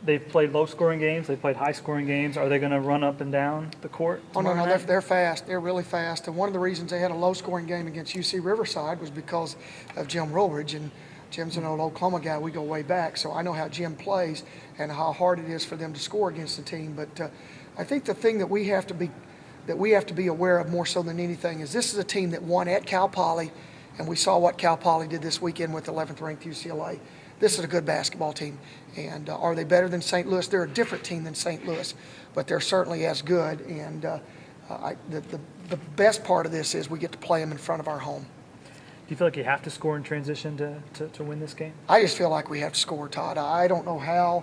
They've played low-scoring games. They've played high-scoring games. Are they going to run up and down the court Oh, no, tomorrow no, night? they're fast. They're really fast. And one of the reasons they had a low-scoring game against UC Riverside was because of Jim Roldridge. And Jim's an old Oklahoma guy. We go way back. So I know how Jim plays and how hard it is for them to score against the team. But I think the thing that we have to be aware of more so than anything is this is a team that won at Cal Poly, and we saw what Cal Poly did this weekend with 11th-ranked UCLA. This is a good basketball team. And are they better than St. Louis? They're a different team than St. Louis, but they're certainly as good. And the best part of this is we get to play them in front of our home. Do you feel like you have to score in transition to win this game? I just feel like we have to score, Todd. I don't know how.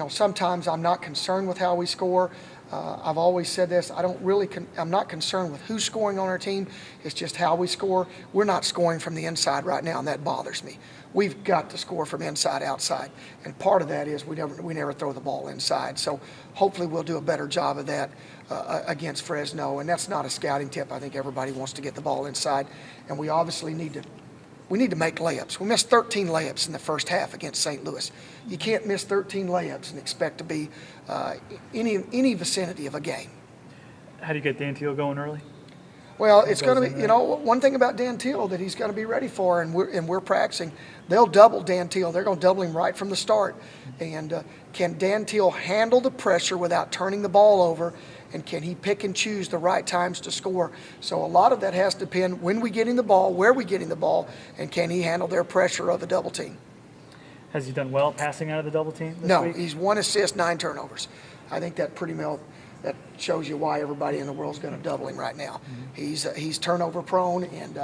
Sometimes I'm not concerned with how we score. I've always said this. I'm not concerned with who's scoring on our team. It's just how we score. We're not scoring from the inside right now, and that bothers me. We've got to score from inside outside, and part of that is we never throw the ball inside. So hopefully we'll do a better job of that against Fresno. And that's not a scouting tip. I think everybody wants to get the ball inside, and we obviously need to make layups. We missed 13 layups in the first half against St. Louis. You can't miss 13 layups and expect to be any vicinity of a game. How do you get Dan Teal going early? Well, it's going to be, one thing about Dan Teal that he's going to be ready for, and we're practicing. They'll double Dan Teal. They're going to double him right from the start. And can Dan Teal handle the pressure without turning the ball over? And can he pick and choose the right times to score? So a lot of that has to depend when we get him the ball, where we get him the ball, and can he handle their pressure of a double team? Has he done well passing out of the double team this No, week? he's 1 assist, 9 turnovers. I think that that shows you why everybody in the world is going to double him right now. Mm-hmm. He's turnover prone, and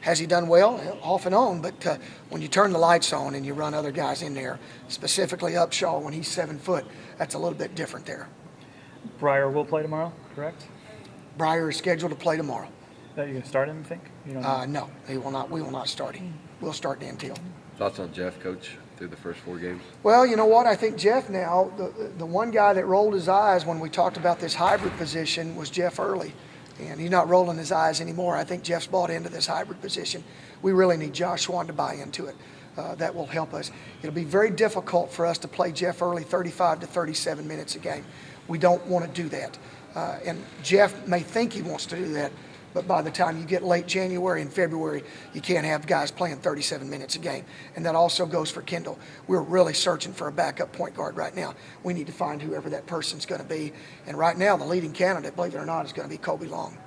has he done well? Off and on, but when you turn the lights on and you run other guys in there, specifically Upshaw when he's 7 foot, that's a little bit different there. Breyer will play tomorrow, correct? Breyer is scheduled to play tomorrow. Are you going to start him, you think? You don't know? No, he will not. We will not start him. We'll start Dan Teal. Thoughts on Jeff, Coach, through the first 4 games? Well, you know what? I think Jeff now, the one guy that rolled his eyes when we talked about this hybrid position was Jeff Early. And he's not rolling his eyes anymore. I think Jeff's bought into this hybrid position. We really need Josh Swan to buy into it. That will help us. It'll be very difficult for us to play Jeff Early 35 to 37 minutes a game. We don't want to do that. And Jeff may think he wants to do that, but by the time you get late January and February, you can't have guys playing 37 minutes a game. And that also goes for Kendall. We're really searching for a backup point guard right now. We need to find whoever that person's going to be. And right now, the leading candidate, believe it or not, is going to be Kobe Long.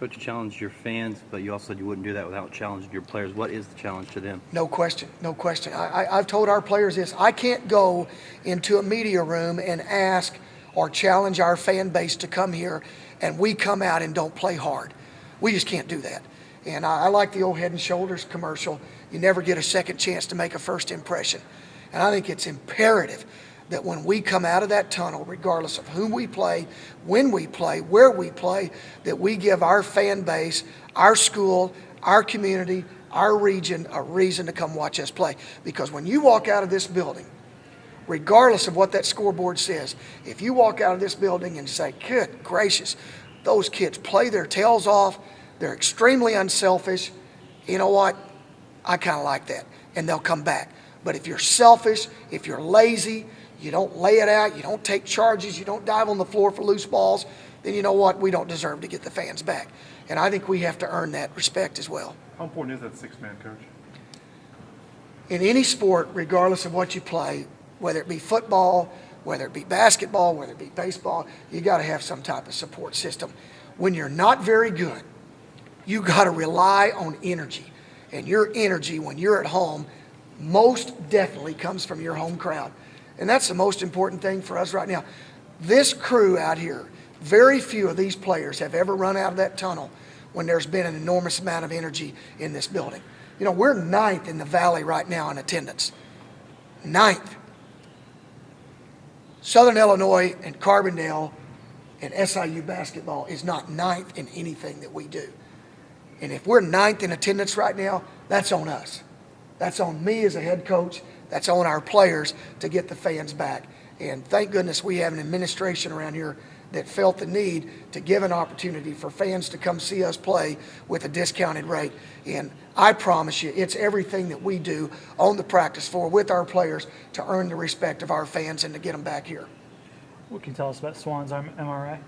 Coach, you challenged your fans, but you also said you wouldn't do that without challenging your players. What is the challenge to them? No question, no question. I've told our players this. I can't go into a media room and ask or challenge our fan base to come here and we come out and don't play hard. We just can't do that. And I like the old Head and Shoulders commercial. You never get a second chance to make a first impression. And I think it's imperative that when we come out of that tunnel, regardless of whom we play, when we play, where we play, that we give our fan base, our school, our community, our region a reason to come watch us play. Because when you walk out of this building, regardless of what that scoreboard says, if you walk out of this building and say, good gracious, those kids play their tails off, they're extremely unselfish, you know what? I kind of like that. And they'll come back. But if you're selfish, if you're lazy, you don't lay it out, you don't take charges, you don't dive on the floor for loose balls, then you know what? We don't deserve to get the fans back. And I think we have to earn that respect as well. How important is that six-man, Coach? In any sport, regardless of what you play, whether it be football, whether it be basketball, whether it be baseball, you got to have some type of support system. When you're not very good, you got to rely on energy. And your energy when you're at home most definitely comes from your home crowd. And that's the most important thing for us right now. This crew out here, very few of these players have ever run out of that tunnel when there's been an enormous amount of energy in this building. You know, we're 9th in the Valley right now in attendance. 9th. Southern Illinois and Carbondale and SIU basketball is not 9th in anything that we do. And if we're 9th in attendance right now, that's on us. That's on me as a head coach. That's on our players to get the fans back. And thank goodness we have an administration around here that felt the need to give an opportunity for fans to come see us play with a discounted rate. And I promise you, it's everything that we do on the practice floor with our players to earn the respect of our fans and to get them back here. What can you tell us about Swan's MRI?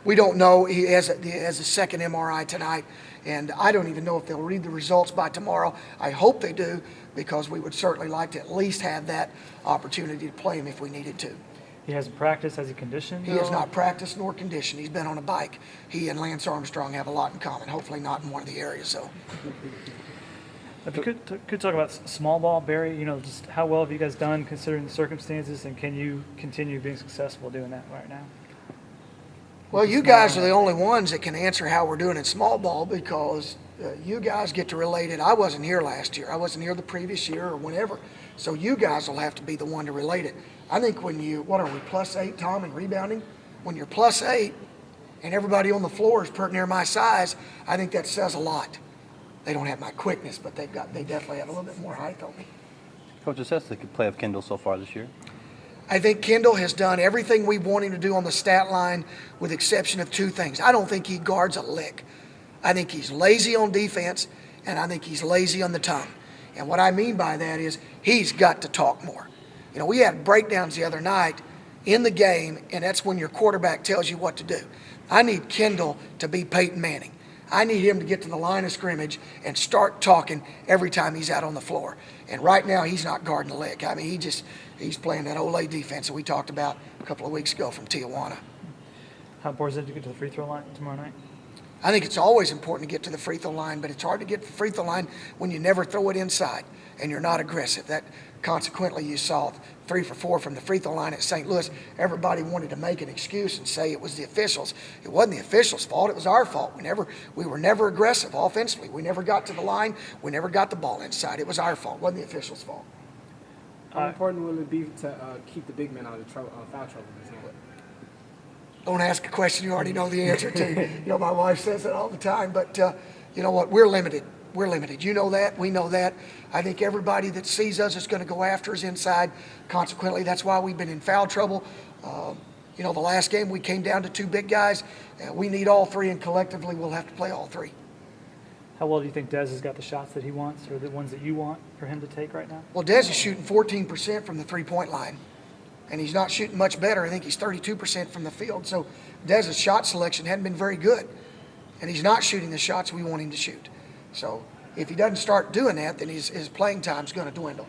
We don't know. He has a second MRI tonight, and I don't even know if they'll read the results by tomorrow. I hope they do, because we would certainly like to at least have that opportunity to play him if we needed to. He hasn't practiced. Has he conditioned? He has not practiced nor conditioned. He's been on a bike. He and Lance Armstrong have a lot in common, hopefully not in one of the areas, though. If you could talk about small ball, Barry, just how well have you guys done considering the circumstances, and can you continue being successful doing that right now? Well, you guys are the only ones that can answer how we're doing in small ball, because you guys get to relate it. I wasn't here last year. I wasn't here the previous year or whenever. So you guys will have to be the one to relate it. I think when what are we, +8, Tom, in rebounding? When you're +8 and everybody on the floor is pretty near my size, I think that says a lot. They don't have my quickness, but they definitely have a little bit more height on me. Coach, assess the play of Kendall so far this year. I think Kendall has done everything we want him to do on the stat line, with the exception of two things. I don't think he guards a lick. I think he's lazy on defense, and I think he's lazy on the tongue. And what I mean by that is he's got to talk more. We had breakdowns the other night in the game, and that's when your quarterback tells you what to do. I need Kendall to be Peyton Manning. I need him to get to the line of scrimmage and start talking every time he's out on the floor. And right now, he's not guarding a lick. I mean, he's playing that Ole defense that we talked about a couple of weeks ago from Tijuana. How important is it to get to the free throw line tomorrow night? I think it's always important to get to the free throw line, but it's hard to get to the free throw line when you never throw it inside and you're not aggressive. That consequently, you saw 3 for 4 from the free throw line at St. Louis. Everybody wanted to make an excuse and say it was the officials. It wasn't the officials' fault. It was our fault. We were never aggressive offensively. We never got to the line. We never got the ball inside. It was our fault. It wasn't the officials' fault. How important will it be to keep the big man out of foul trouble this game? Don't ask a question you already know the answer to. My wife says it all the time, but you know what? We're limited. We're limited. You know that. We know that. I think everybody that sees us is going to go after us inside. Consequently, that's why we've been in foul trouble. The last game we came down to 2 big guys. We need all 3, and collectively we'll have to play all 3. How well do you think Dez has got the shots that he wants, or the ones that you want for him to take right now? Well, Dez is shooting 14% from the three-point line, and he's not shooting much better. I think he's 32% from the field. So Dez's shot selection hadn't been very good, and he's not shooting the shots we want him to shoot. So if he doesn't start doing that, then his playing time's going to dwindle.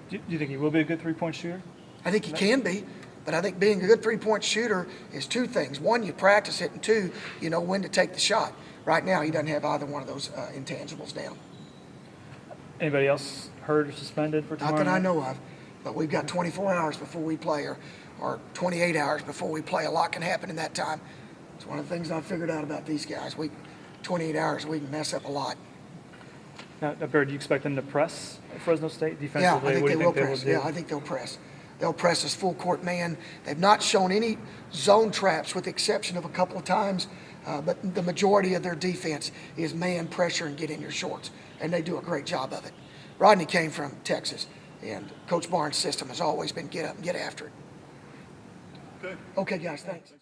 Do you think he will be a good three-point shooter? I think he can be, but I think being a good three-point shooter is 2 things. 1, you practice it, and 2, you know when to take the shot. Right now, he doesn't have either one of those intangibles down. Anybody else hurt or suspended for tomorrow Not that I night? know of, but we've got 24 hours before we play, or 28 hours before we play. A lot can happen in that time. It's one of the things I've figured out about these guys. 28 hours, we can mess up a lot. Now, Barry, do you expect them to press Fresno State Yeah, defensively? I think What do they you will think press. do? Yeah, I think they'll press. They'll press us full court man. They've not shown any zone traps, with the exception of a couple of times, but the majority of their defense is man pressure and get in your shorts, and they do a great job of it. Rodney came from Texas, and Coach Barnes' system has always been get up and get after it. Okay, guys, thanks.